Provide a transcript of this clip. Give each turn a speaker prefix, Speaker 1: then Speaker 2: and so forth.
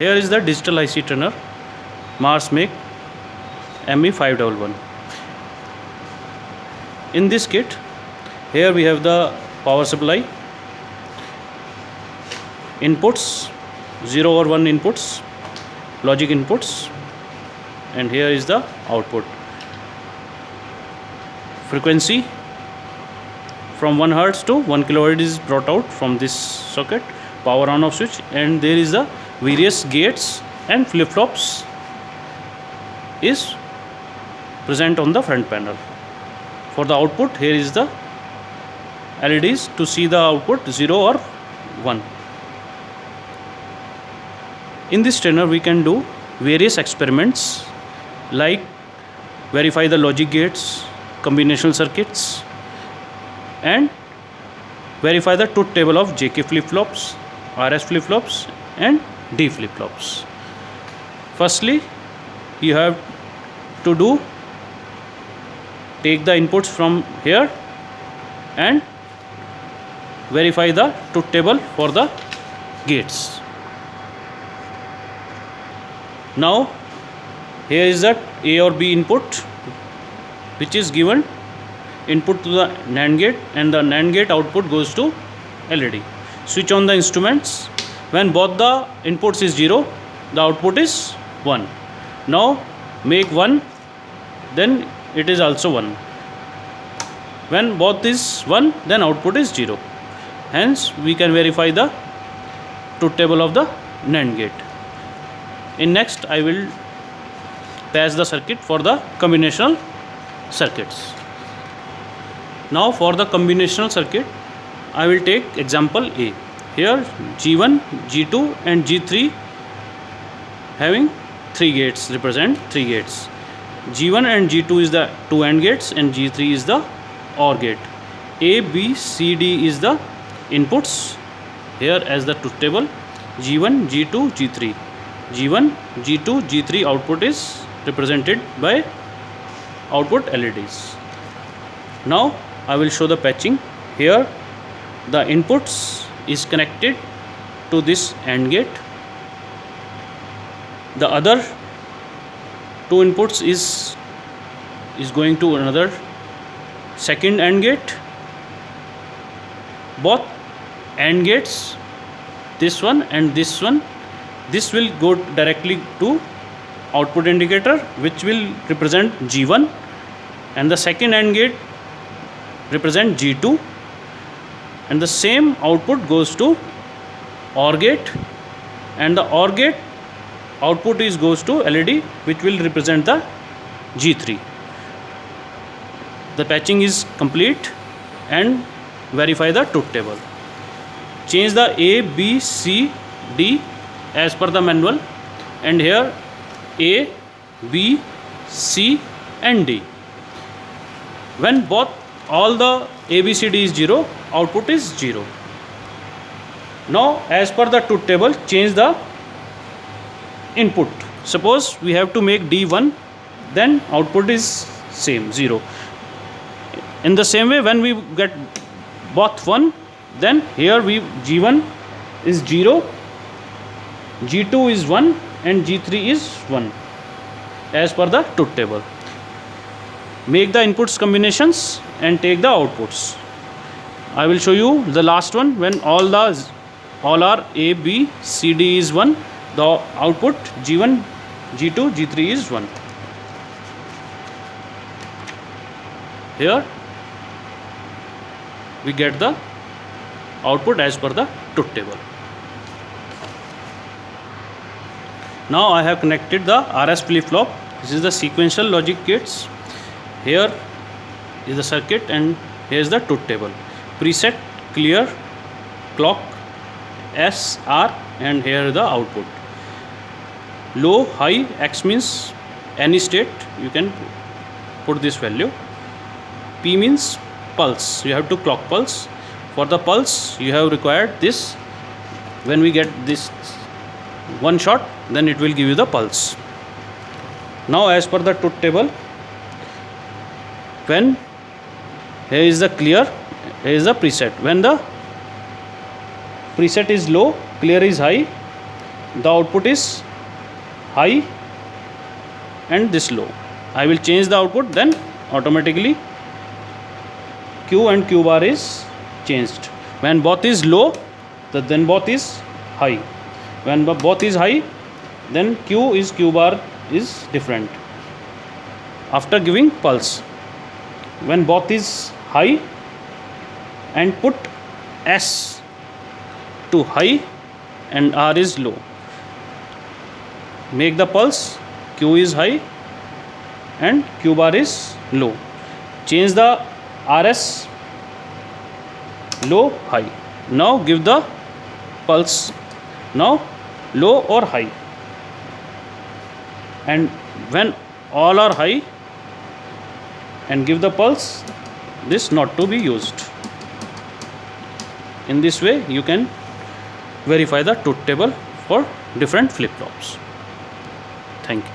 Speaker 1: Here is the digital IC turner Mars make ME511. In this kit, here we have the power supply, inputs, 0 or 1 inputs, logic inputs, and here is the output. Frequency from 1 Hz to 1 kHz is brought out from this socket, power on off switch, and there is the various gates and flip-flops is present on the front panel. For the output, here is the LEDs to see the output 0 or 1. In this trainer we can do various experiments like verify the logic gates, combinational circuits, and verify the truth table of JK flip-flops, RS flip-flops and D flip-flops. Firstly, you have to take the inputs from here and verify the truth table for the gates. Now here is the A or B input which is given input to the NAND gate, and the NAND gate output goes to LED. Switch on the instruments. When both the inputs is 0, the output is 1. Now make 1, then it is also 1. When both is 1, then output is 0. Hence we can verify the truth table of the NAND gate. In next I will patch the circuit for the combinational circuits. Now for the combinational circuit, I will take example A. Here G1, G2 and G3 having 3 gates, represent 3 gates. G1 and G2 is the 2 AND gates and G3 is the OR gate. A, B, C, D is the inputs here as the truth table. G1, G2, G3. G1, G2, G3 output is represented by output LEDs. Now I will show the patching. Here the inputs is connected to this AND gate. The other 2 inputs is going to another second AND gate. Both AND gates, this one and this one, this will go directly to output indicator which will represent G1, and the second AND gate represent G2, and the same output goes to OR gate, and the OR gate output goes to LED which will represent the G3. The patching is complete, and verify the truth table. Change the A, B, C, D as per the manual, and here A, B, C and D. When all the A, B, C, D is 0, output is 0. Now as per the truth table, change the input. Suppose we have to make D1, then output is same 0. In the same way, when we get both 1, then here G1 is 0, G2 is 1 and G3 is 1 as per the truth table. Make the inputs combinations and take the outputs. I will show you the last one. When all are A, B, C, D is 1, the output G1, G2, G3 is 1. Here we get the output as per the truth table. Now I have connected the RS flip-flop. This is the sequential logic gates. Here is the circuit and here is the truth table. Preset, clear, clock, S, R, and here is the output. Low, high, X means any state you can put this value. P means pulse. You have to clock pulse. For the pulse you have required this. When we get this one shot, then it will give you the pulse. Now as per the truth table, when here is the clear, here is the preset. When the preset is low, clear is high, the output is high and this low. I will change the output, then automatically Q and Q bar is changed. When both is low, then both is high. When both is high, then Q bar is different. After giving pulse, when both is high and put S to high and R is low, make the pulse, Q is high and Q bar is low. Change the RS, low, high. Now give the pulse, now low or high. And when all are high and give the pulse, this not to be used. In this way you can verify the truth table for different flip-flops. Thank you.